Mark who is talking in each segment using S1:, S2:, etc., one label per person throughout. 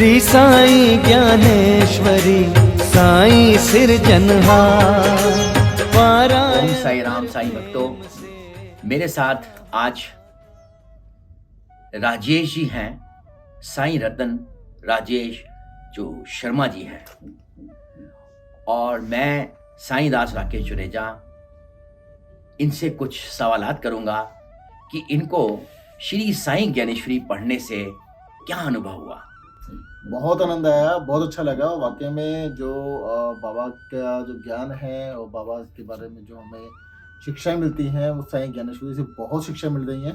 S1: श्री साई ज्ञानेश्वरी साई सिरजनहार।
S2: ओम साई राम। साई भक्तों, मेरे साथ आज राजेश जी हैं, साई रतन राजेश जो शर्मा जी हैं, और मैं साई दास राकेश जुनेजा। इनसे कुछ सवालात करूंगा कि इनको श्री साई ज्ञानेश्वरी पढ़ने से क्या अनुभव हुआ।
S3: बहुत आनंद आया, बहुत अच्छा लगा। वाकई में जो बाबा का जो ज्ञान है और बाबा के बारे में जो हमें शिक्षाएं मिलती हैं वो साई ज्ञानेश्वरी से बहुत शिक्षा मिल रही हैं।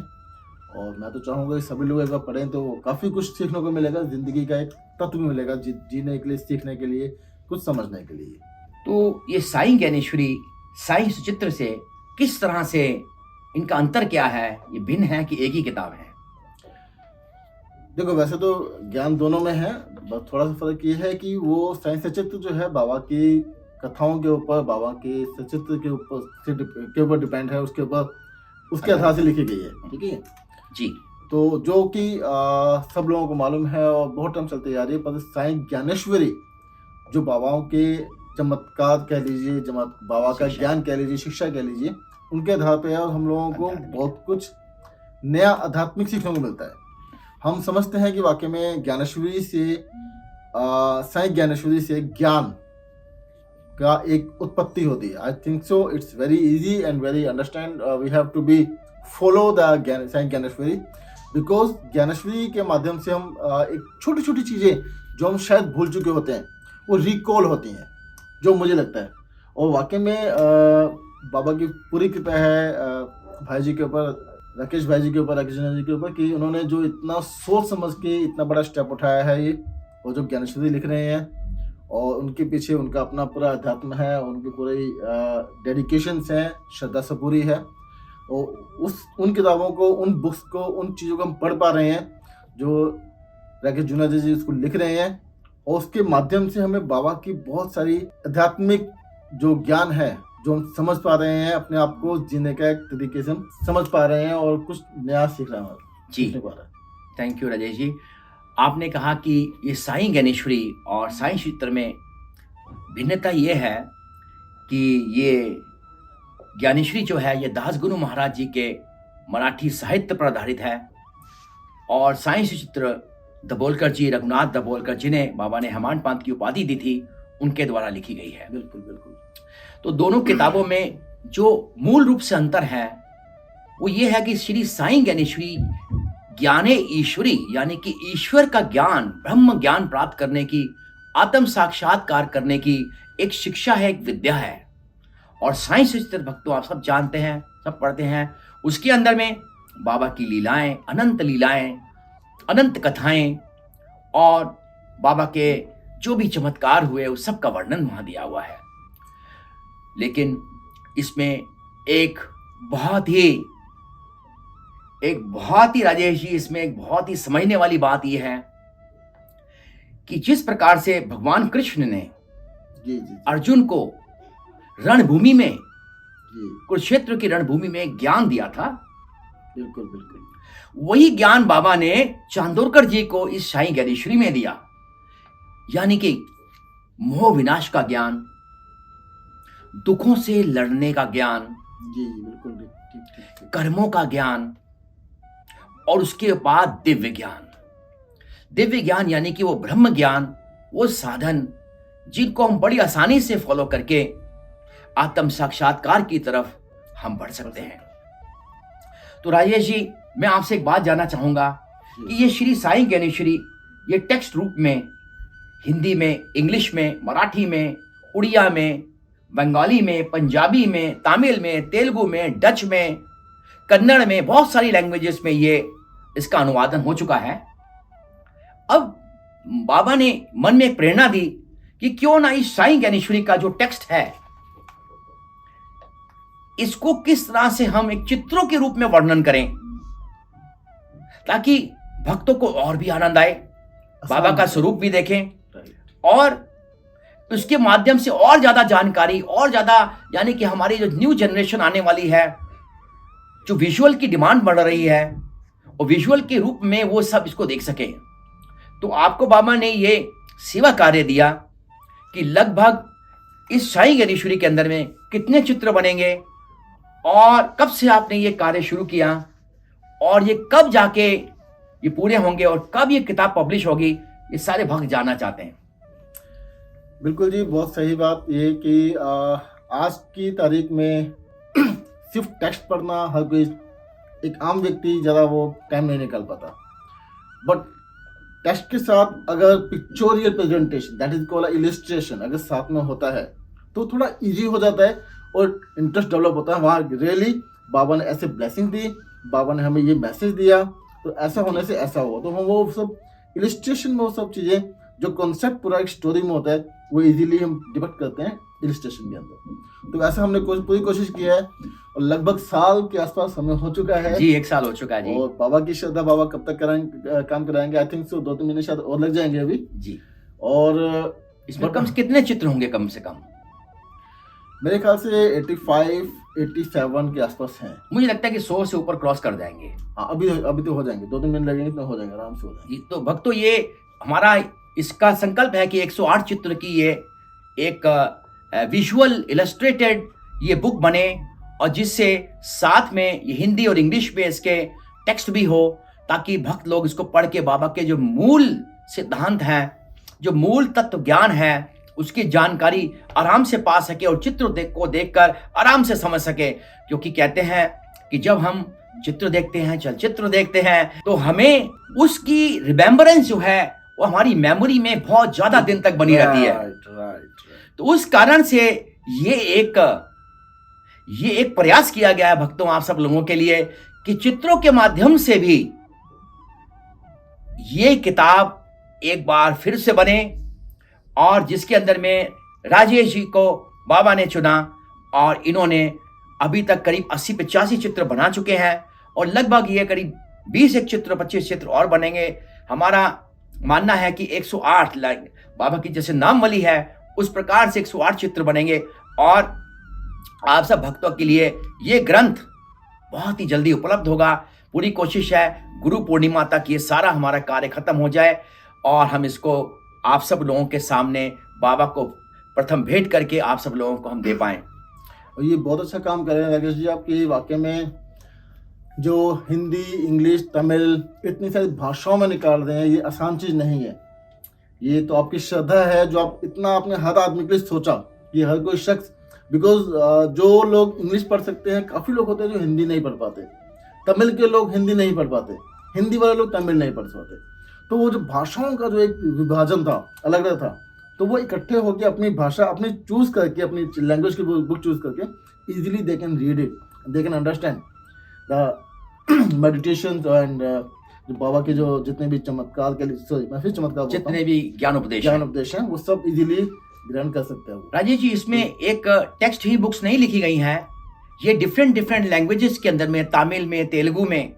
S3: और मैं तो चाहूँगा कि सभी लोग एक बार पढ़ें तो काफ़ी कुछ सीखने को मिलेगा, ज़िंदगी का एक तत्व मिलेगा जीने के लिए, सीखने के लिए, कुछ समझने के लिए।
S2: तो ये साई ज्ञानेश्वरी साई सुचित्र से किस तरह से इनका अंतर क्या है? ये भिन्न है कि एक ही किताब है?
S3: देखो, वैसे तो ज्ञान दोनों में है, बस थोड़ा सा फर्क ये है कि वो साई सचित्र जो है बाबा की कथाओं के ऊपर, बाबा के सचित्र के ऊपर डिपेंड है, उसके ऊपर उसके आधार से लिखी गई है। ठीक है
S2: जी। तो
S3: जो कि सब लोगों को मालूम है और बहुत टाइम चलती आ रही है, पर साई ज्ञानेश्वरी जो बाबाओं के चमत्कार कह लीजिए, बाबा का ज्ञान कह लीजिए, शिक्षा कह लीजिए, उनके आधार पर है। और हम लोगों को बहुत कुछ नया आध्यात्मिक सीखने को मिलता है। हम समझते हैं कि वाकई में ज्ञानेश्वरी से साई ज्ञानेश्वरी से ज्ञान का एक उत्पत्ति होती है। I think so it's very easy and very understand. We have to be follow the Sai Dnyaneshwari, because Dnyaneshwari के माध्यम से हम एक छोटी छोटी चीज़ें जो हम शायद भूल चुके होते हैं वो रिकॉल होती हैं, जो मुझे लगता है। और वाकई में बाबा की पूरी कृपा है भाई जी के ऊपर, राकेश भाई जी के ऊपर, राकेश जी के ऊपर, कि उन्होंने जो इतना सोच समझ के इतना बड़ा स्टेप उठाया है ये, और जो ज्ञानेश्वरी लिख रहे हैं, और उनके पीछे उनका अपना पूरा अध्यात्म है, उनकी पूरी डेडिकेशंस हैं, श्रद्धा से पूरी है। और उन किताबों को, उन बुक्स को, उन चीज़ों को हम पढ़ पा रहे हैं जो राकेश जुनेजा जी उसको लिख रहे हैं। और उसके माध्यम से हमें बाबा की बहुत सारी आध्यात्मिक जो ज्ञान है, जो हम समझ पा रहे हैं, अपने आप को जीने का एक तरीके से हम समझ पा रहे हैं और कुछ नया सीख रहे हैं जी।
S2: Thank you Rajesh ji. आपने कहा कि ये साई ज्ञानेश्वरी और साई चित्र में भिन्नता ये है कि ये ज्ञानेश्वरी जो है ये दासगुरु महाराज जी के मराठी साहित्य पर आधारित है, और साई चित्र दबोलकर जी, रघुनाथ दबोलकर जिन्हें बाबा ने हेमांड पंत की उपाधि दी थी, उनके द्वारा लिखी गई है।
S3: बिल्कुल बिल्कुल।
S2: तो दोनों किताबों में जो मूल रूप से अंतर है वो ये है कि श्री साई ज्ञानेश्वरी ज्ञाने ईश्वरी, यानी कि ईश्वर का ज्ञान, ब्रह्म ज्ञान प्राप्त करने की, आत्म साक्षात्कार करने की एक शिक्षा है, एक विद्या है। और साई सुचित्र भक्तों आप सब जानते हैं, सब पढ़ते हैं, उसके अंदर में बाबा की लीलाएं, अनंत कथाएं, और बाबा के जो भी चमत्कार हुए उस सब का वर्णन वहां दिया हुआ है। लेकिन इसमें एक बहुत ही राजेश जी, इसमें एक बहुत ही समझने वाली बात यह है कि जिस प्रकार से भगवान कृष्ण ने अर्जुन को रणभूमि में, कुरुक्षेत्र की रणभूमि में ज्ञान दिया था,
S3: बिल्कुल बिल्कुल
S2: वही ज्ञान बाबा ने चांदोरकर जी को इस साई ज्ञानेश्वरी में दिया। यानी कि मोह विनाश का ज्ञान, दुखों से लड़ने का ज्ञान,
S3: जी बिल्कुल ठीक।
S2: कर्मों का ज्ञान, और उसके बाद दिव्य ज्ञान यानी कि वो ब्रह्म ज्ञान, वो साधन जिनको हम बड़ी आसानी से फॉलो करके आत्म साक्षात्कार की तरफ हम बढ़ सकते हैं। तो राजेश जी, मैं आपसे एक बात जानना चाहूंगा कि ये श्री साई ज्ञानेश्वरी ये टेक्स्ट रूप में हिंदी में, इंग्लिश में, मराठी में, उड़िया में, बंगाली में, पंजाबी में, तमिल में, तेलुगु में, डच में, कन्नड़ में, बहुत सारी लैंग्वेजेस में ये इसका अनुवादन हो चुका है। अब बाबा ने मन में एक प्रेरणा दी कि क्यों ना इस साई ज्ञानेश्वरी का जो टेक्स्ट है इसको किस तरह से हम एक चित्रों के रूप में वर्णन करें, ताकि भक्तों को और भी आनंद आए, बाबा का स्वरूप भी देखें, और उसके माध्यम से और ज्यादा जानकारी, और ज्यादा, यानी कि हमारी जो न्यू जनरेशन आने वाली है, जो विजुअल की डिमांड बढ़ रही है, और विजुअल के रूप में वो सब इसको देख सके। तो आपको बाबा ने ये सेवा कार्य दिया कि लगभग इस साईं ज्ञानेश्वरी के अंदर में कितने चित्र बनेंगे और कब से आपने ये कार्य शुरू किया और ये कब जाके ये पूरे होंगे और कब ये किताब पब्लिश होगी, ये सारे भक्त जानना चाहते हैं।
S3: बिल्कुल जी, बहुत सही बात ये कि आज की तारीख में सिर्फ टेक्स्ट पढ़ना हर कोई एक आम व्यक्ति ज़्यादा वो टाइम नहीं निकाल पाता, बट टेक्स्ट के साथ अगर pictorial presentation, that is called illustration, अगर साथ में होता है तो थोड़ा इजी हो जाता है और इंटरेस्ट डेवलप होता है। वहाँ रियली बाबा ने ऐसे ब्लेसिंग दी, बाबा ने हमें ये मैसेज दिया, तो ऐसा होने से ऐसा हुआ। तो हम वो सब इलिस्ट्रेशन में वो सब चीज़ें जो कॉन्सेप्ट पूरा एक स्टोरी में होता है वो इजीली हम डिपेक्ट करते हैं इलिस्ट्रेशन के अंदर। तो ऐसा हमने पूरी कोशिश की है और लगभग साल के आसपास हमें हो चुका है
S2: जी, 1 साल हो चुका है जी।
S3: और बाबा की श्रद्धा, बाबा कब तक कराएंगे, काम कराएंगे, आई थिंक सो 2-3 महीने शायद और लग जाएंगे अभी
S2: जी।
S3: और
S2: इसमें कम से कितने चित्र होंगे कम से कम?
S3: मेरे ख्याल से 85-87 के आसपास हैं।
S2: मुझे लगता है कि 100 से ऊपर क्रॉस कर जाएंगे।
S3: हाँ, अभी तो हो जाएंगे, 2-3 महीने लगेंगे तो हो जाएंगे, आराम से हो जाएंगे।
S2: जी, तो भक्तों ये हमारा इसका संकल्प है कि 108 चित्र की ये एक विजुअल इलस्ट्रेटेड ये बुक बने और जिससे साथ में ये हिंदी और इंग्लिश में इसके टेक्स्ट भी हो, ताकि भक्त लोग इसको पढ़ के बाबा के जो मूल सिद्धांत हैं, जो मूल तत्व ज्ञान है, उसकी जानकारी आराम से पा सके और चित्र को देखकर आराम से समझ सके। क्योंकि कहते हैं कि जब हम चित्र देखते हैं, चलचित्र देखते हैं, तो हमें उसकी रिमेम्बरेंस जो है वो हमारी मेमोरी में बहुत ज्यादा दिन तक बनी रहती है।
S3: राइट।
S2: तो उस कारण से ये एक प्रयास किया गया है भक्तों, आप सब लोगों के लिए, कि चित्रों के माध्यम से भी ये किताब एक बार फिर से बने और जिसके अंदर में राजेश जी को बाबा ने चुना और इन्होंने अभी तक करीब 80-85 चित्र बना चुके हैं और लगभग ये करीब 20-25 चित्र और बनेंगे। हमारा मानना है कि 108 बाबा की जैसे नामवली है उस प्रकार से 108 चित्र बनेंगे और आप सब भक्तों के लिए ये ग्रंथ बहुत ही जल्दी उपलब्ध होगा। पूरी कोशिश है गुरु पूर्णिमा तक ये सारा हमारा कार्य खत्म हो जाए और हम इसको आप सब लोगों के सामने बाबा को प्रथम भेंट करके आप सब लोगों को हम दे पाएं।
S3: और ये बहुत अच्छा काम कर रहे हैं राकेश जी, आपके वाकई में जो हिंदी, इंग्लिश, तमिल इतनी सारी भाषाओं में निकाल रहे हैं, ये आसान चीज़ नहीं है। ये तो आपकी श्रद्धा है जो आप इतना आपने हर आदमी के लिए सोचा कि हर कोई शख्स, बिकॉज जो लोग इंग्लिश पढ़ सकते हैं, काफ़ी लोग होते हैं जो हिंदी नहीं पढ़ पाते, तमिल के लोग हिंदी नहीं पढ़ पाते, हिंदी वाले लोग तमिल नहीं पढ़ पाते। तो वो जो भाषाओं का जो एक विभाजन था, अलग अलग था, तो वो इकट्ठे होकर अपनी भाषा अपनी चूज करके, अपनी लैंग्वेज की बुक चूज करके easily they can read it, they can understand the meditation and बाबा के जो जितने भी चमत्कार के लिए, सॉरी मैं फिर चमत्कार,
S2: जितने भी ज्ञान उपदेश
S3: हैं वो सब इजीली ग्रहण कर सकते हैं।
S2: राजेश जी, इसमें एक टेक्स्ट ही बुक्स नहीं लिखी गई हैं, ये डिफरेंट लैंग्वेजेस के अंदर में, तमिल में, तेलुगु में,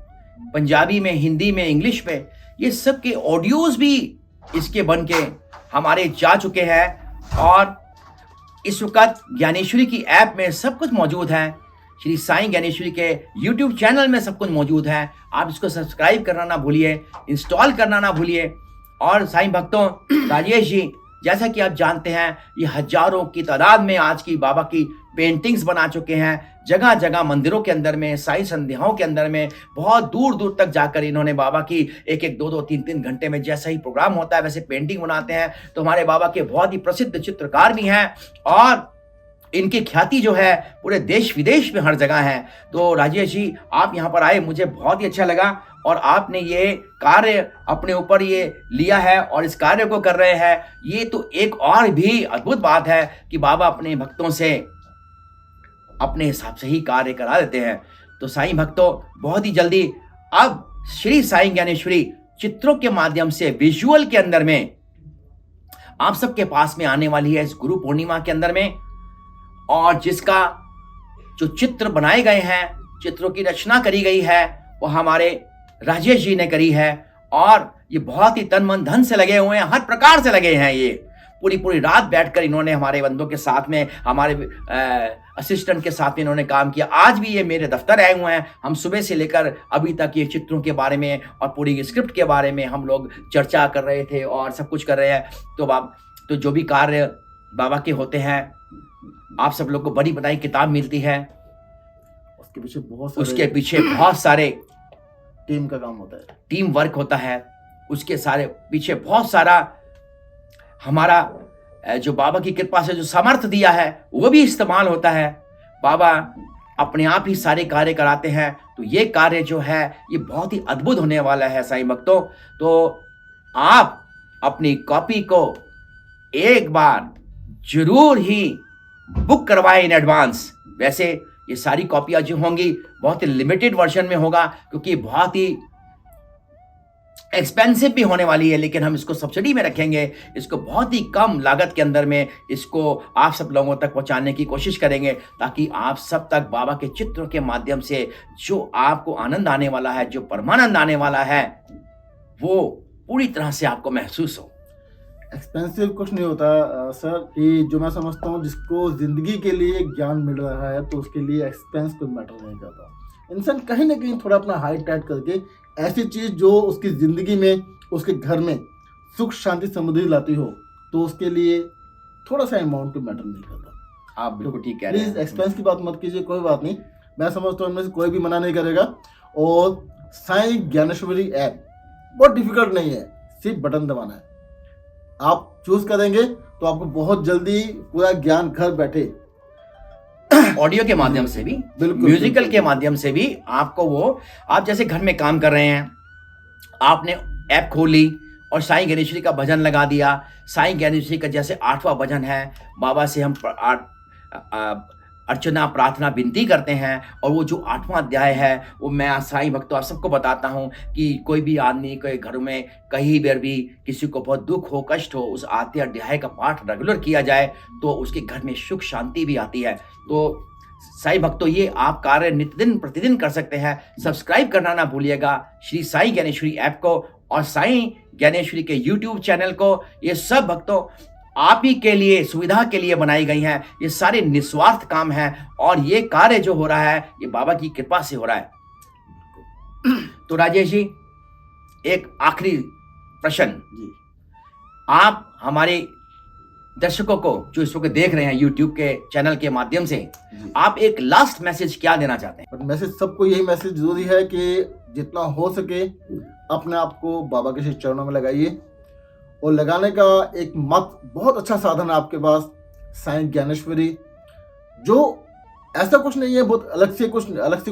S2: पंजाबी में, हिंदी में, इंग्लिश में, ये सब के ऑडियोज भी इसके बन के हमारे जा चुके हैं और इस वक्त ज्ञानेश्वरी की ऐप में सब कुछ मौजूद है। श्री साईं ज्ञानेश्वरी के YouTube चैनल में सब कुछ मौजूद है। आप इसको सब्सक्राइब करना ना भूलिए, इंस्टॉल करना ना भूलिए। और साईं भक्तों, राजेश जी जैसा कि आप जानते हैं, ये हजारों की तादाद में आज की बाबा की पेंटिंग्स बना चुके हैं। जगह जगह मंदिरों के अंदर में, साई संध्याओं के अंदर में, बहुत दूर दूर तक जाकर इन्होंने बाबा की 1-1, 2-2, 3-3 घंटे में जैसा ही प्रोग्राम होता है वैसे पेंटिंग बनाते हैं। तो हमारे बाबा के बहुत ही प्रसिद्ध चित्रकार भी हैं और इनकी ख्याति जो है पूरे देश विदेश में हर जगह है। तो राजेश जी, आप यहाँ पर आए, मुझे बहुत ही अच्छा लगा और आपने ये कार्य अपने ऊपर ये लिया है और इस कार्य को कर रहे हैं। ये तो एक और भी अद्भुत बात है कि बाबा अपने भक्तों से अपने हिसाब से ही कार्य करा देते हैं। तो साईं भक्तों, बहुत ही जल्दी अब श्री साईं ज्ञानेश्वरी चित्रों के माध्यम से विजुअल के अंदर में आप सबके पास में आने वाली है इस गुरु पूर्णिमा के अंदर में। और जिसका जो चित्र बनाए गए हैं, चित्रों की रचना करी गई है, वो हमारे राजेश जी ने करी है और ये बहुत ही तन मन धन से लगे हुए हैं, हर प्रकार से लगे हैं। ये पूरी पूरी रात बैठकर इन्होंने हमारे बंदों के साथ में, हमारे असिस्टेंट के साथ में इन्होंने काम किया। आज भी ये मेरे दफ्तर आए हुए हैं। हम सुबह से लेकर अभी तक ये चित्रों के बारे में और पूरी स्क्रिप्ट के बारे में हम लोग चर्चा कर रहे थे और सब कुछ कर रहे हैं। तो जो भी कार्य बाबा के होते हैं, आप सब लोग को बड़ी बनाई किताब मिलती है, उसके पीछे बहुत सारे
S3: टीम का काम होता है,
S2: टीम वर्क होता है, उसके सारे पीछे बहुत सारा हमारा जो बाबा की कृपा से जो सामर्थ्य दिया है वो भी इस्तेमाल होता है। बाबा अपने आप ही सारे कार्य कराते हैं। तो ये कार्य जो है ये बहुत ही अद्भुत होने वाला है साईं भक्तों। तो आप अपनी कॉपी को एक बार जरूर ही बुक करवाएं इन एडवांस। वैसे ये सारी कॉपियां जो होंगी बहुत ही लिमिटेड वर्जन में होगा, क्योंकि बहुत ही एक्सपेंसिव भी होने वाली है, लेकिन हम इसको सब्सिडी में रखेंगे। इसको बहुत ही कम लागत के अंदर में इसको आप सब लोगों तक पहुंचाने की कोशिश करेंगे, ताकि आप सब तक बाबा के चित्रों के माध्यम से जो आपको आनंद आने वाला है, जो परमानंद आने वाला है, वो पूरी तरह से आपको महसूस हो।
S3: एक्सपेंसिव कुछ नहीं होता सर, कि जो मैं समझता हूँ जिसको जिंदगी के लिए ज्ञान मिल रहा है तो उसके लिए एक्सपेंस कोई मैटर नहीं करता। इंसान कहीं ना कहीं थोड़ा अपना हाइट टाइट करके ऐसी चीज जो उसकी जिंदगी में, उसके घर में सुख शांति समृद्धि लाती हो, तो उसके लिए थोड़ा सा अमाउंट कोई मैटर नहीं करता।
S2: आप बिल्कुल ठीक कह रहे हैं।
S3: प्लीज एक्सपेंस की बात मत कीजिए, कोई बात नहीं, मैं समझता हूँ इनमें से कोई भी मना नहीं करेगा। और साईं ज्ञानेश्वरी ऐप बहुत डिफिकल्ट नहीं है, सिर्फ बटन दबाना है। आप चूज करेंगे तो आपको बहुत जल्दी पूरा ज्ञान घर बैठे
S2: ऑडियो के माध्यम से भी, म्यूजिकल के माध्यम से भी आपको वो, आप जैसे घर में काम कर रहे हैं, आपने ऐप खोली और साईं ज्ञानेश्वरी का भजन लगा दिया। साईं ज्ञानेश्वरी का जैसे 8वां भजन है, बाबा से हम अर्चना प्रार्थना विनती करते हैं, और वो जो 8वां अध्याय है वो मैं साईं भक्तों आप सबको बताता हूँ कि कोई भी आदमी के घर में कहीं बार भी किसी को बहुत दुख हो, कष्ट हो, उस 8वें अध्याय का पाठ रेगुलर किया जाए तो उसके घर में सुख शांति भी आती है। तो साईं भक्तों ये आप कार्य नित्यदिन प्रतिदिन कर सकते हैं। सब्सक्राइब करना ना भूलिएगा श्री साईं ज्ञानेश्वरी ऐप को और साईं ज्ञानेश्वरी के यूट्यूब चैनल को। ये सब भक्तों आप ही के लिए, सुविधा के लिए बनाई गई हैं। ये सारे निस्वार्थ काम हैं और ये कार्य जो हो रहा है ये बाबा की कृपा से हो रहा है। तो राजेश जी, एक आखिरी प्रश्न जी, आप हमारे दर्शकों को जो इस वक्त देख रहे हैं यूट्यूब के चैनल के माध्यम से, आप एक लास्ट मैसेज क्या देना चाहते हैं?
S3: मैसेज सबको यही मैसेज जरूरी है कि जितना हो सके अपने आप को बाबा के चरणों में लगाइए, और लगाने का एक मत बहुत अच्छा साधन है आपके पास, साईं ज्ञानेश्वरी। जो ऐसा कुछ नहीं है, बहुत अलग से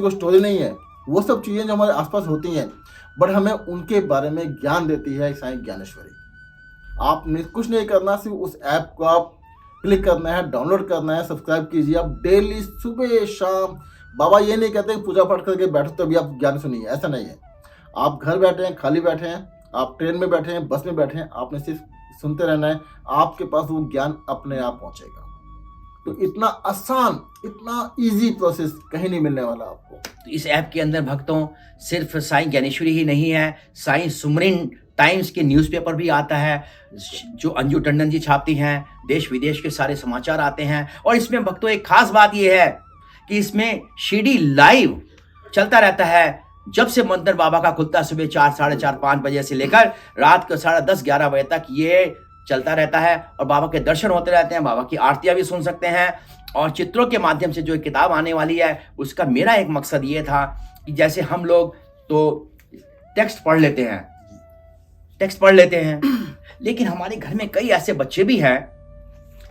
S3: कोई स्टोरी नहीं है, वो सब चीज़ें जो हमारे आसपास होती हैं, बट हमें उनके बारे में ज्ञान देती है साईं ज्ञानेश्वरी। आपने कुछ नहीं करना, सिर्फ उस ऐप को आप क्लिक करना है, डाउनलोड करना है, सब्सक्राइब कीजिए। आप डेली सुबह शाम, बाबा ये नहीं कहते पूजा पाठ करके बैठो तभी आप ज्ञान सुनिए, ऐसा नहीं है। आप घर बैठे हैं, खाली बैठे हैं, आप ट्रेन में बैठे हैं, बस में बैठे हैं, आपने सिर्फ सुनते रहना है, आपके पास वो ज्ञान अपने आप पहुंचेगा। तो इतना आसान, इतना इजी प्रोसेस कहीं नहीं मिलने वाला आपको।
S2: तो इस ऐप के अंदर भक्तों सिर्फ साईं ज्ञानेश्वरी ही नहीं है, साईं सुमरिन टाइम्स के न्यूज़पेपर भी आता है जो अंजू टंडन जी छापती हैं, देश विदेश के सारे समाचार आते हैं। और इसमें भक्तों एक खास बात यह है कि इसमें सीडी लाइव चलता रहता है। जब से मंदिर बाबा का खुलता है सुबह 4, साढ़े 4, 5 बजे से लेकर रात को 10:30, 11 बजे तक ये चलता रहता है, और बाबा के दर्शन होते रहते हैं, बाबा की आरतियां भी सुन सकते हैं। और चित्रों के माध्यम से जो किताब आने वाली है उसका मेरा एक मकसद ये था कि जैसे हम लोग तो टेक्स्ट पढ़ लेते हैं, लेकिन हमारे घर में कई ऐसे बच्चे भी हैं,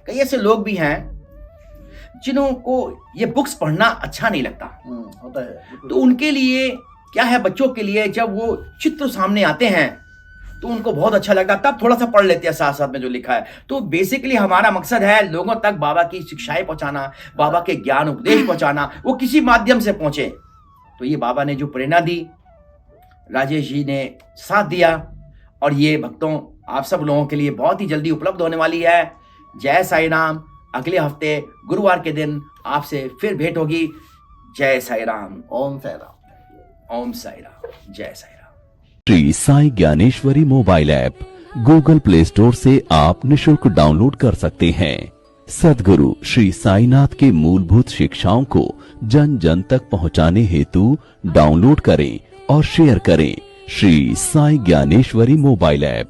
S2: कई ऐसे लोग भी हैं जिन्हों को ये बुक्स पढ़ना अच्छा नहीं लगता
S3: होता है।
S2: तो उनके लिए क्या है, बच्चों के लिए जब वो चित्र सामने आते हैं तो उनको बहुत अच्छा लगता, तब थोड़ा सा पढ़ लेते हैं साथ साथ में जो लिखा है। तो बेसिकली हमारा मकसद है लोगों तक बाबा की शिक्षाएं पहुंचाना, बाबा के ज्ञान उपदेश पहुंचाना, वो किसी माध्यम से पहुंचे। तो ये बाबा ने जो प्रेरणा दी, राजेश जी ने साथ दिया, और ये भक्तों आप सब लोगों के लिए बहुत ही जल्दी उपलब्ध होने वाली है। जय साई राम। अगले हफ्ते गुरुवार के दिन आपसे फिर भेंट होगी। जय साई राम।
S3: ओम साई राम।
S2: ओम साई राम। जय Sai Ram.
S4: Shri Sai Dnyaneshwari mobile app Google play store से आप निशुल्क डाउनलोड कर सकते हैं। सद्गुरु श्री साईनाथ के मूलभूत शिक्षाओं को जन जन तक पहुंचाने हेतु डाउनलोड करें और शेयर करें श्री साई ज्ञानेश्वरी मोबाइल ऐप।